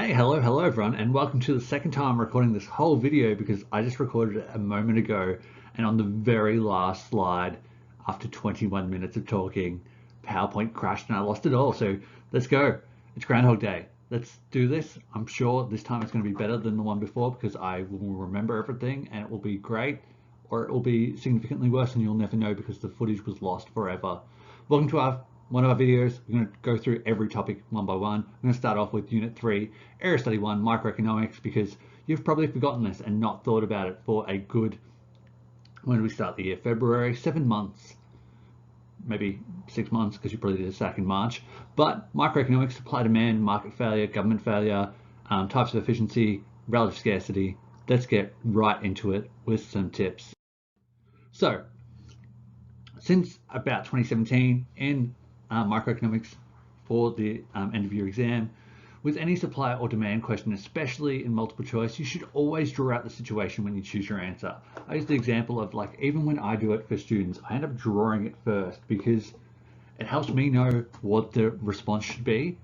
Hey, hello everyone, and welcome to the second time I'm recording this whole video because I just recorded it a moment ago, and on the very last slide, after 21 minutes of talking, PowerPoint crashed and I lost it all. So let's go. It's Groundhog Day. Let's do this. I'm sure this time it's going to be better than the one before because I will remember everything and it will be great, or it will be significantly worse and you'll never know because the footage was lost forever. Welcome to one of our videos. We're going to go through every topic one by one. I'm going to start off with Unit 3, Area Study 1, Microeconomics, because you've probably forgotten this and not thought about it for a good, when did we start the year? February, 7 months, maybe 6 months, because you probably did a SAC in March. But microeconomics, supply demand, market failure, government failure, types of efficiency, relative scarcity. Let's get right into it with some tips. So, since about 2017 in microeconomics for the end of year exam, with any supply or demand question, especially in multiple choice, you should always draw out the situation when you choose your answer. I use the example of, like, even when I do it for students, I end up drawing it first because it helps me know what the response should be,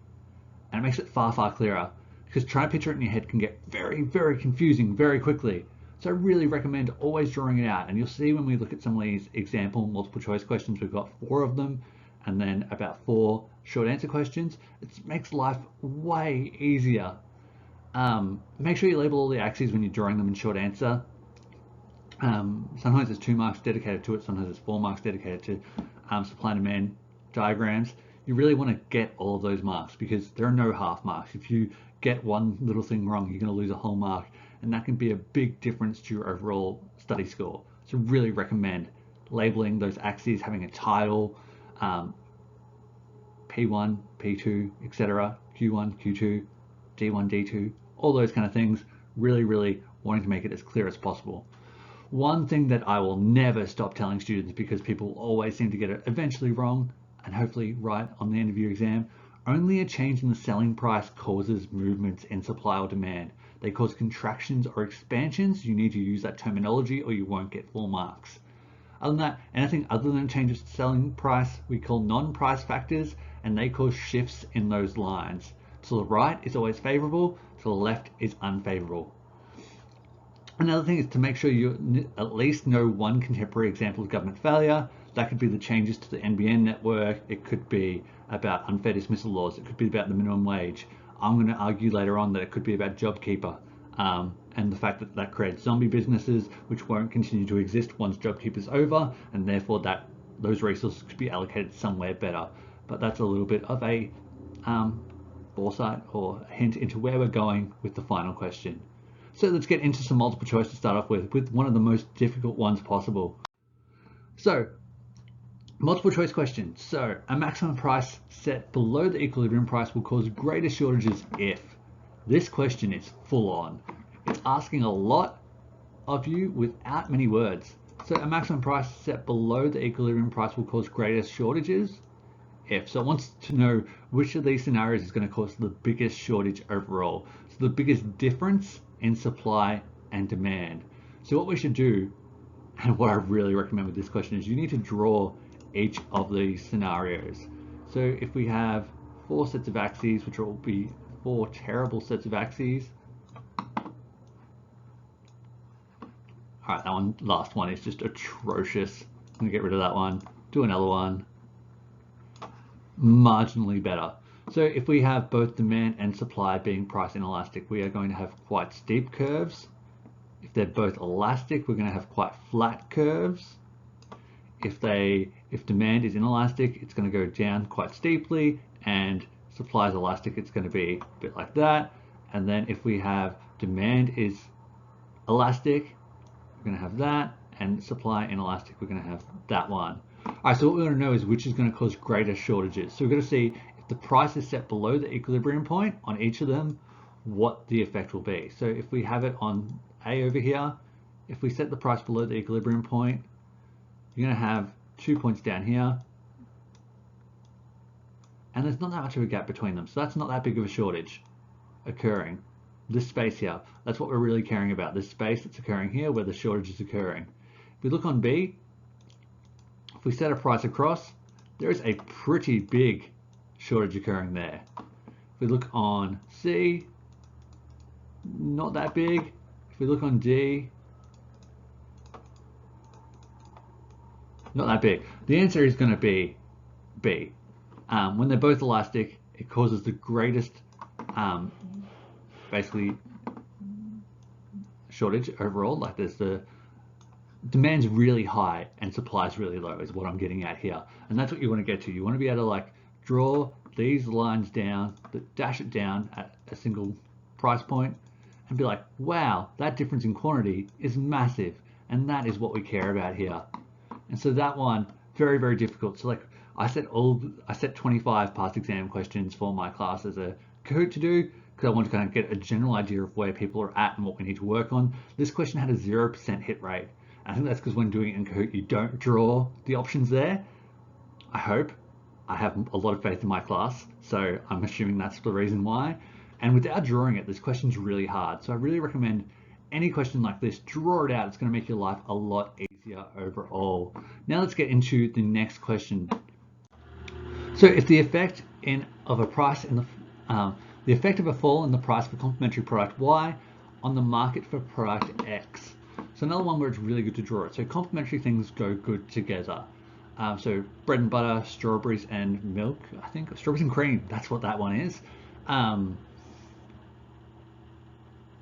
and it makes it far clearer, because trying to picture it in your head can get very confusing very quickly. So I really recommend always drawing it out, and you'll see when we look at some of these example multiple choice questions, we've got 4 of them and then about 4 short answer questions. It makes life way easier. Make sure you label all the axes when you're drawing them in short answer. Sometimes there's 2 marks dedicated to it, sometimes there's 4 marks dedicated to supply and demand diagrams. You really want to get all of those marks because there are no half marks. If you get one little thing wrong, you're going to lose a whole mark, and that can be a big difference to your overall study score. So really recommend labeling those axes, having a title, P1, P2, etc., Q1, Q2, D1, D2, all those kind of things, really wanting to make it as clear as possible. One thing that I will never stop telling students, because people always seem to get it eventually wrong and hopefully right on the end of your exam, only a change in the selling price causes movements in supply or demand. They cause contractions or expansions. You need to use that terminology or you won't get full marks. Other than that, anything other than changes to selling price we call non-price factors, and they cause shifts in those lines. To the right is always favorable, to the left is unfavorable. Another thing is to make sure you at least know one contemporary example of government failure. That could be the changes to the NBN network. It could be about unfair dismissal laws. It could be about the minimum wage. I'm going to argue later on that it could be about JobKeeper, and the fact that that creates zombie businesses which won't continue to exist once JobKeeper's over, and therefore that those resources could be allocated somewhere better. But that's a little bit of a foresight or a hint into where we're going with the final question. So let's get into some multiple choice to start off with one of the most difficult ones possible. So, multiple choice question. So, a maximum price set below the equilibrium price will cause greater shortages if. This question is full on. It's asking a lot of you without many words. So, a maximum price set below the equilibrium price will cause greater shortages if. So it wants to know which of these scenarios is going to cause the biggest shortage overall. So the biggest difference in supply and demand. So what we should do, and what I really recommend with this question, is you need to draw each of these scenarios. So if we have 4 sets of axes, which will be 4 terrible sets of axes. Alright, that last one is just atrocious. I'm going to get rid of that one. Do another one. Marginally better. So if we have both demand and supply being price inelastic, we are going to have quite steep curves. If they're both elastic, we're going to have quite flat curves. If demand is inelastic, it's going to go down quite steeply, and supply is elastic, it's going to be a bit like that. And then if we have demand is elastic, we're going to have that, and supply inelastic, we're going to have that one. Alright, so what we want to know is which is going to cause greater shortages. So we're going to see if the price is set below the equilibrium point on each of them, what the effect will be. So if we have it on A over here, if we set the price below the equilibrium point, you're going to have 2 points down here, and there's not that much of a gap between them. So that's not that big of a shortage occurring. This space here, that's what we're really caring about. This space that's occurring here where the shortage is occurring. If we look on B, if we set a price across, there is a pretty big shortage occurring there. If we look on C, not that big. If we look on D, not that big. The answer is going to be B. When they're both elastic, it causes the greatest, basically, shortage overall. Like there's the demand's really high and supply's really low is what I'm getting at here. And that's what you want to get to. You want to be able to like draw these lines down, dash it down at a single price point and be like, wow, that difference in quantity is massive. And that is what we care about here. And so that one, very, very difficult. So like I set 25 past exam questions for my class as a Kahoot to do because I want to kind of get a general idea of where people are at and what we need to work on. This question had a 0% hit rate. I think that's because when doing it in Kahoot, you don't draw the options there. I hope. I have a lot of faith in my class, so I'm assuming that's the reason why. And without drawing it, this question's really hard. So I really recommend any question like this, draw it out. It's going to make your life a lot easier overall. Now let's get into the next question. So if the effect of a price in the effect of a fall in the price for complementary product Y on the market for product X. So another one where it's really good to draw it. So complementary things go good together. So bread and butter, strawberries and milk, I think, strawberries and cream, that's what that one is.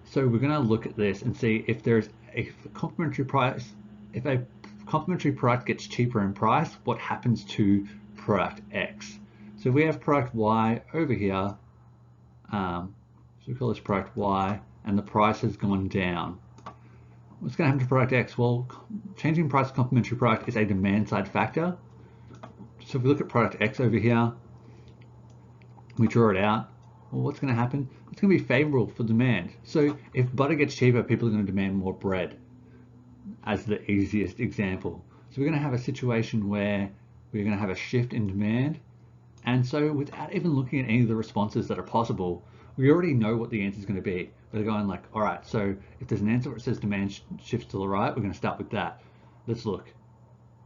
So we're going to look at this and see if there's a complementary price, if a complementary product gets cheaper in price, what happens to product X. So we have product Y over here, so we call this product Y, and the price has gone down. What's going to happen to product X? Well, changing price of complementary product is a demand side factor. So if we look at product X over here, we draw it out. Well, what's going to happen? It's going to be favorable for demand. So if butter gets cheaper, people are going to demand more bread, as the easiest example. So we're going to have a situation where we're going to have a shift in demand. And so without even looking at any of the responses that are possible, we already know what the answer is going to be. We're going like, all right, so if there's an answer where it says demand shifts to the right, we're going to start with that. Let's look.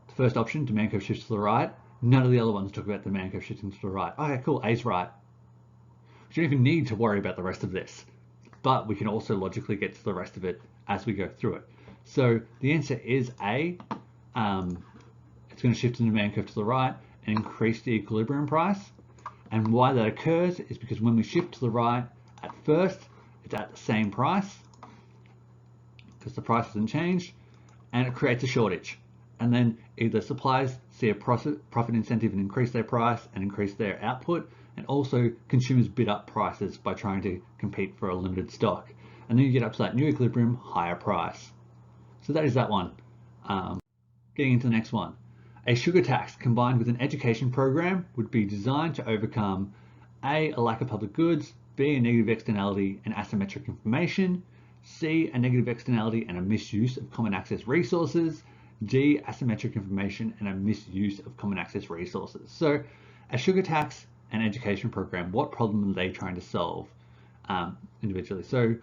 The first option, demand curve shifts to the right. None of the other ones talk about demand curve shifting to the right. Okay, cool, A's right. We don't even need to worry about the rest of this, but we can also logically get to the rest of it as we go through it. So the answer is A. It's going to shift the demand curve to the right and increase the equilibrium price. And why that occurs is because when we shift to the right, at first, it's at the same price because the price hasn't changed, and it creates a shortage. And then either suppliers see a profit incentive and increase their price and increase their output, and also consumers bid up prices by trying to compete for a limited stock. And then you get up to that new equilibrium, higher price. So that is that one. Getting into the next one. A sugar tax combined with an education program would be designed to overcome A, a lack of public goods, B, a negative externality and asymmetric information, C, a negative externality and a misuse of common access resources, D, asymmetric information and a misuse of common access resources. So a sugar tax and education program, what problem are they trying to solve individually? So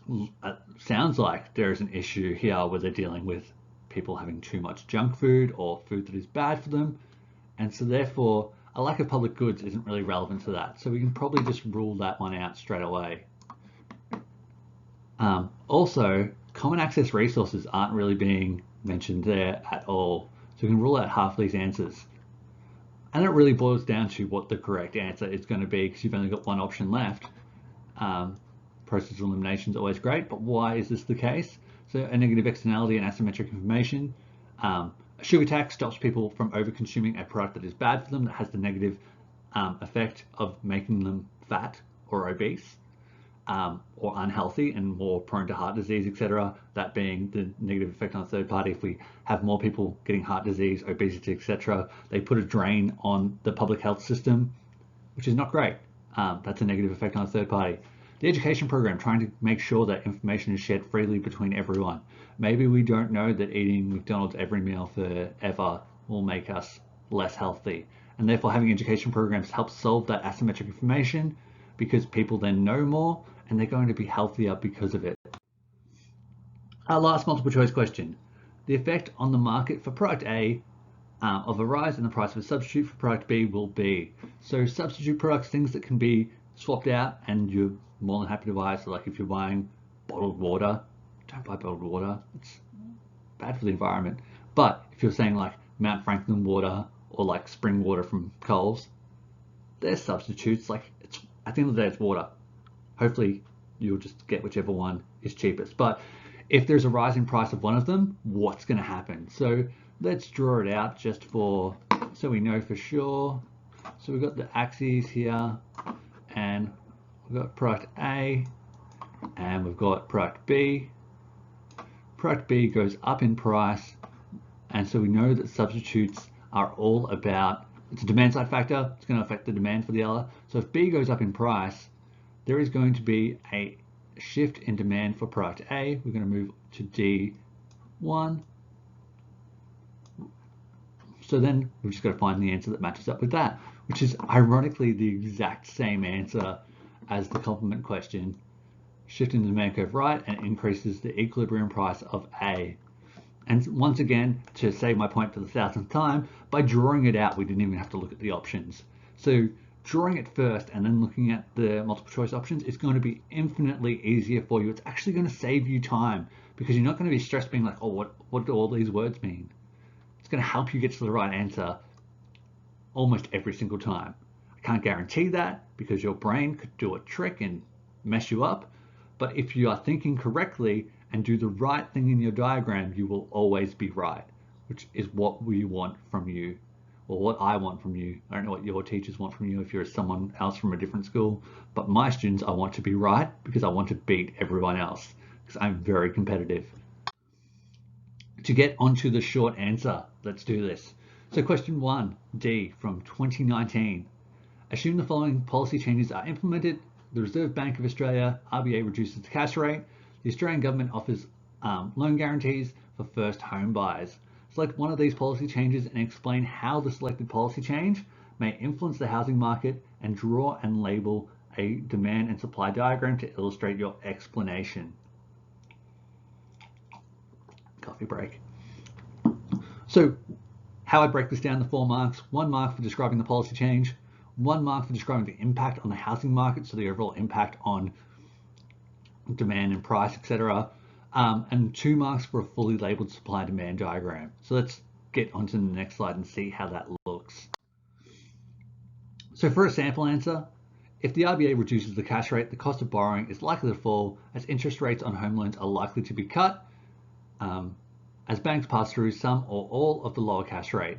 it sounds like there is an issue here where they're dealing with people having too much junk food or food that is bad for them, and so therefore a lack of public goods isn't really relevant to that, so we can probably just rule that one out straight away. Also, common access resources aren't really being mentioned there at all, so we can rule out half these answers, and it really boils down to what the correct answer is going to be because you've only got one option left. Process elimination is always great, but why is this the case? So a negative externality and asymmetric information. A sugar tax stops people from over-consuming a product that is bad for them, that has the negative effect of making them fat or obese or unhealthy and more prone to heart disease, etc. That being the negative effect on a third party. If we have more people getting heart disease, obesity, etc., they put a drain on the public health system, which is not great. That's a negative effect on a third party. The education program, trying to make sure that information is shared freely between everyone. Maybe we don't know that eating McDonald's every meal forever will make us less healthy. And therefore having education programs helps solve that asymmetric information because people then know more and they're going to be healthier because of it. Our last multiple choice question. The effect on the market for product A of a rise in the price of a substitute for product B will be. So substitute products, things that can be swapped out and you're more than happy to buy it. So like if you're buying bottled water, don't buy bottled water. It's bad for the environment. But if you're saying like Mount Franklin water or like spring water from Coles, they're substitutes. Like it's at the end of the day, it's water. Hopefully you'll just get whichever one is cheapest. But if there's a rising price of one of them, what's going to happen? So let's draw it out just for so we know for sure. So we've got the axes here, and we've got product A, and we've got product B. Product B goes up in price, and so we know that substitutes are all about, it's a demand side factor, it's going to affect the demand for the other. So if B goes up in price, there is going to be a shift in demand for product A. We're going to move to D1. So then we've just got to find the answer that matches up with that, which is ironically the exact same answer as the complement question. Shift in the demand curve right and increases the equilibrium price of A. And once again, to save my point for the 1000th time, by drawing it out, we didn't even have to look at the options. So drawing it first and then looking at the multiple choice options is going to be infinitely easier for you. It's actually going to save you time because you're not going to be stressed being like, oh, what do all these words mean? It's going to help you get to the right answer almost every single time. I can't guarantee that because your brain could do a trick and mess you up. But if you are thinking correctly and do the right thing in your diagram, you will always be right, which is what we want from you, or what I want from you. I don't know what your teachers want from you if you're someone else from a different school, but my students, I want to be right because I want to beat everyone else because I'm very competitive. To get onto the short answer, let's do this. So question 1D from 2019. Assume the following policy changes are implemented. The Reserve Bank of Australia, RBA, reduces the cash rate. The Australian government offers loan guarantees for first home buyers. Select one of these policy changes and explain how the selected policy change may influence the housing market, and draw and label a demand and supply diagram to illustrate your explanation. Coffee break. So how I break this down to 4 marks: 1 mark for describing the policy change, 1 mark for describing the impact on the housing market, so the overall impact on demand and price, etc. And 2 marks for a fully labeled supply demand diagram. So let's get onto the next slide and see how that looks. So for a sample answer, if the RBA reduces the cash rate, the cost of borrowing is likely to fall as interest rates on home loans are likely to be cut as banks pass through some or all of the lower cash rate.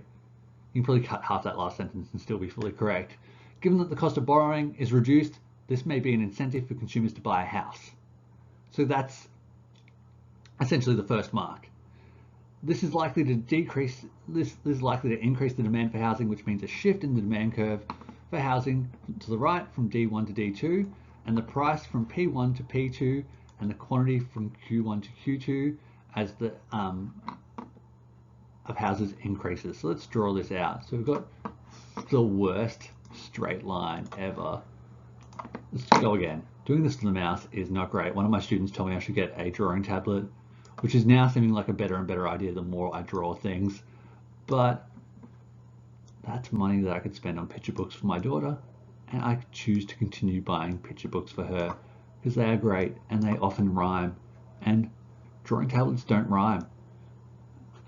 You can probably cut half that last sentence and still be fully correct. Given that the cost of borrowing is reduced, this may be an incentive for consumers to buy a house. So that's essentially the first mark. This is likely to decrease, this is likely to increase the demand for housing, which means a shift in the demand curve for housing to the right from D1 to D2, and the price from P1 to P2, and the quantity from Q1 to Q2 as the of houses increases. So let's draw this out. So we've got the worst straight line ever. Let's go again. Doing this to the mouse is not great. One of my students told me I should get a drawing tablet, which is now seeming like a better and better idea the more I draw things. But that's money that I could spend on picture books for my daughter, and I could choose to continue buying picture books for her because they are great and they often rhyme, and drawing tablets don't rhyme,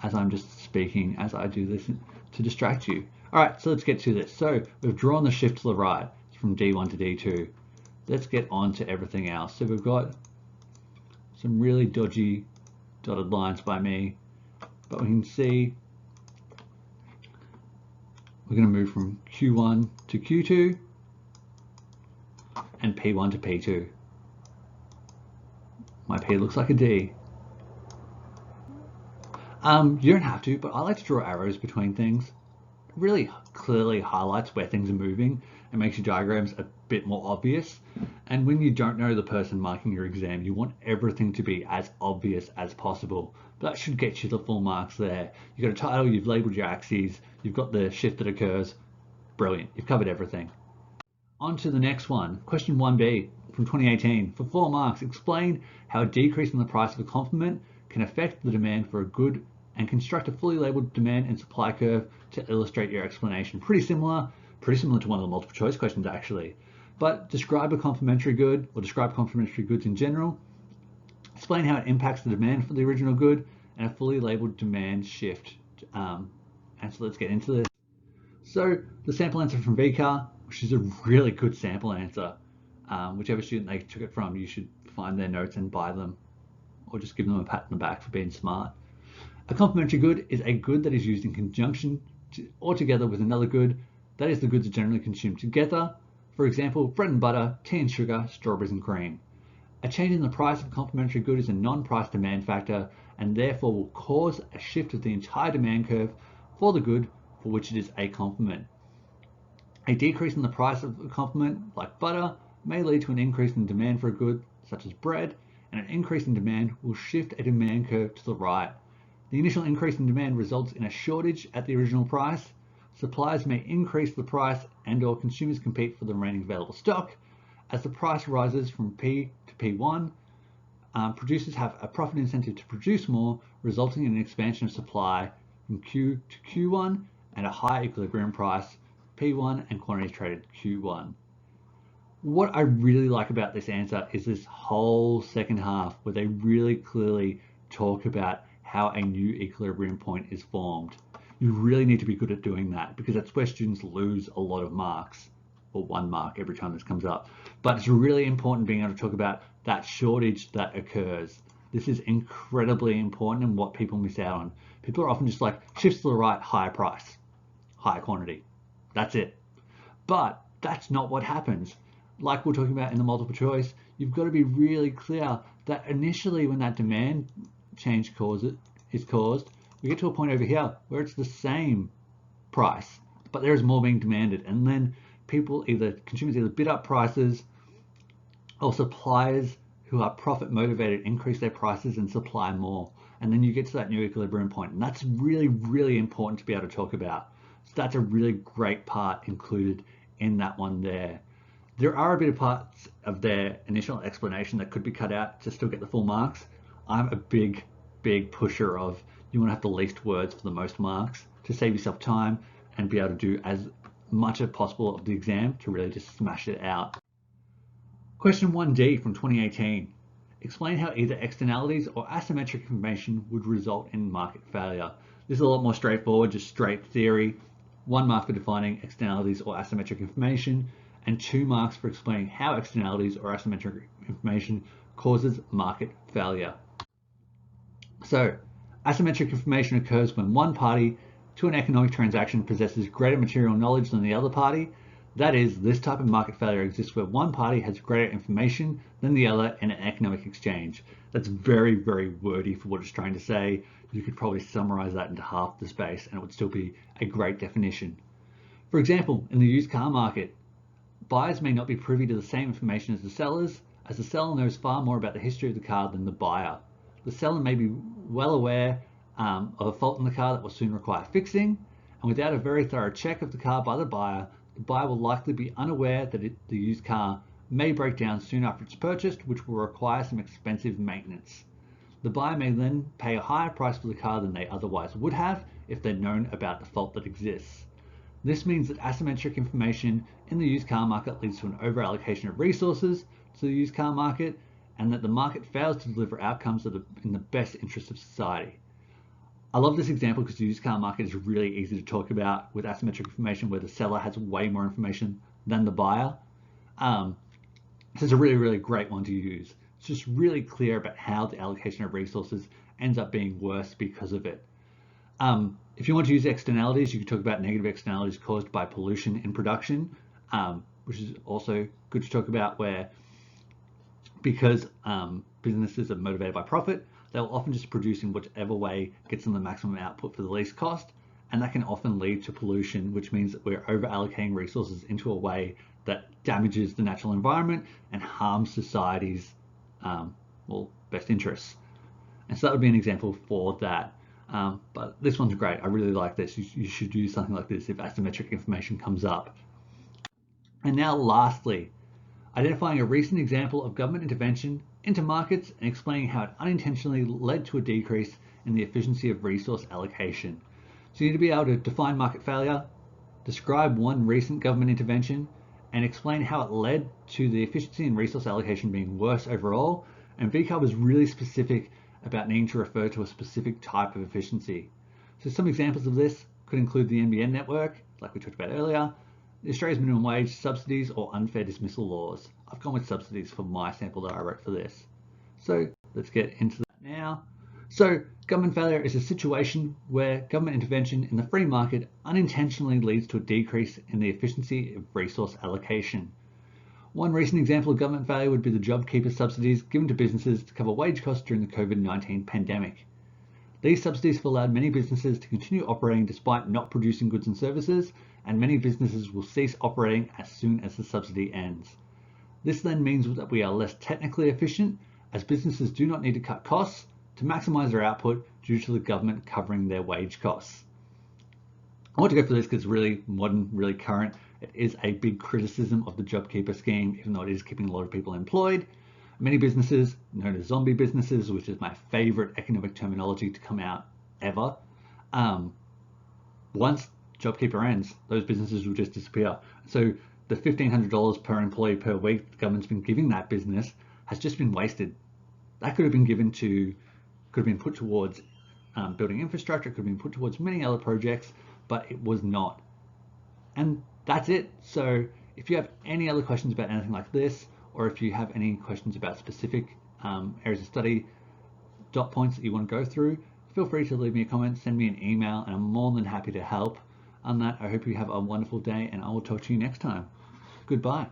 as I'm just speaking as I do this to distract you. All right, so let's get to this. So we've drawn the shift to the right from D1 to D2. Let's get on to everything else. So we've got some really dodgy dotted lines by me, but we can see we're going to move from Q1 to Q2 and P1 to P2. My P looks like a D. You don't have to, but I like to draw arrows between things. It really clearly highlights where things are moving and makes your diagrams a bit more obvious. And when you don't know the person marking your exam, you want everything to be as obvious as possible. But that should get you the full marks there. You've got a title, you've labeled your axes, you've got the shift that occurs. Brilliant, you've covered everything. On to the next one, question 1B from 2018. For 4 marks, explain how a decrease in the price of a complement can affect the demand for a good, and construct a fully labeled demand and supply curve to illustrate your explanation. Pretty similar to one of the multiple choice questions actually. But describe a complementary good, or describe complementary goods in general. Explain how it impacts the demand for the original good, and a fully labeled demand shift. And so let's get into this. So the sample answer from VCAR, which is a really good sample answer. Whichever student they took it from, you should find their notes and buy them, or just give them a pat on the back for being smart. A complementary good is a good that is used in conjunction or together with another good. That is, the goods are generally consumed together. For example, bread and butter, tea and sugar, strawberries and cream. A change in the price of a complementary good is a non-price demand factor, and therefore will cause a shift of the entire demand curve for the good for which it is a complement. A decrease in the price of a complement, like butter, may lead to an increase in demand for a good, such as bread, and an increase in demand will shift a demand curve to the right. The initial increase in demand results in a shortage at the original price. Suppliers may increase the price and/or consumers compete for the remaining available stock. As the price rises from P to P1, producers have a profit incentive to produce more, resulting in an expansion of supply from Q to Q1 and a high equilibrium price, P1, and quantities traded Q1. What I really like about this answer is this whole second half where they really clearly talk about how a new equilibrium point is formed. You really need to be good at doing that, because that's where students lose a lot of marks, or 1 mark every time this comes up. But it's really important being able to talk about that shortage that occurs. This is incredibly important and what people miss out on. People are often just like, shifts to the right, higher price, higher quantity. That's it. But that's not what happens. Like we're talking about in the multiple choice, you've got to be really clear that initially when that demand change is caused, we get to a point over here where it's the same price, but there is more being demanded. And then consumers either bid up prices, or suppliers who are profit motivated increase their prices and supply more. And then you get to that new equilibrium point. And that's really, really important to be able to talk about. So that's a really great part included in that one there. There are a bit of parts of their initial explanation that could be cut out to still get the full marks. I'm a big pusher of, you want to have the least words for the most marks to save yourself time and be able to do as much as possible of the exam to really just smash it out. Question 1D from 2018. Explain how either externalities or asymmetric information would result in market failure. This is a lot more straightforward, just straight theory. 1 mark for defining externalities or asymmetric information, and 2 marks for explaining how externalities or asymmetric information causes market failure. So, asymmetric information occurs when one party to an economic transaction possesses greater material knowledge than the other party. That is, this type of market failure exists where one party has greater information than the other in an economic exchange. That's very, very wordy for what it's trying to say. You could probably summarize that into half the space and it would still be a great definition. For example, in the used car market, buyers may not be privy to the same information as the sellers, as the seller knows far more about the history of the car than the buyer. The seller may be well aware of a fault in the car that will soon require fixing, and without a very thorough check of the car by the buyer will likely be unaware that the used car may break down soon after it's purchased, which will require some expensive maintenance. The buyer may then pay a higher price for the car than they otherwise would have if they'd known about the fault that exists. This means that asymmetric information in the used car market leads to an over-allocation of resources to the used car market, and that the market fails to deliver outcomes that are in the best interest of society. I love this example because the used car market is really easy to talk about with asymmetric information where the seller has way more information than the buyer. This is a really, really great one to use. It's just really clear about how the allocation of resources ends up being worse because of it. If you want to use externalities, you can talk about negative externalities caused by pollution in production, which is also good to talk about, where because businesses are motivated by profit, they'll often just produce in whichever way gets them the maximum output for the least cost, and that can often lead to pollution, which means that we're over allocating resources into a way that damages the natural environment and harms society's best interests. And so that would be an example for that. But this one's great. I really like this. You should use something like this if asymmetric information comes up. And now lastly, identifying a recent example of government intervention into markets and explaining how it unintentionally led to a decrease in the efficiency of resource allocation. So you need to be able to define market failure, describe one recent government intervention, and explain how it led to the efficiency and resource allocation being worse overall. And VCAR was really specific about needing to refer to a specific type of efficiency. So some examples of this could include the NBN network, like we talked about earlier, Australia's minimum wage, subsidies, or unfair dismissal laws. I've gone with subsidies for my sample that I wrote for this. So let's get into that now. So government failure is a situation where government intervention in the free market unintentionally leads to a decrease in the efficiency of resource allocation. One recent example of government failure would be the JobKeeper subsidies given to businesses to cover wage costs during the COVID-19 pandemic. These subsidies have allowed many businesses to continue operating despite not producing goods and services, and many businesses will cease operating as soon as the subsidy ends. This then means that we are less technically efficient, as businesses do not need to cut costs to maximize their output due to the government covering their wage costs. I want to go for this because it's really modern, really current. It is a big criticism of the JobKeeper scheme, even though it is keeping a lot of people employed. Many businesses, known as zombie businesses, which is my favorite economic terminology to come out ever, once JobKeeper ends, those businesses will just disappear. So the $1,500 per employee per week the government's been giving that business has just been wasted. That could have been put towards building infrastructure, could have been put towards many other projects, but it was not. And that's it. So if you have any other questions about anything like this, or if you have any questions about specific areas of study, dot points that you want to go through, feel free to leave me a comment, send me an email, and I'm more than happy to help. On that, I hope you have a wonderful day, and I will talk to you next time. Goodbye.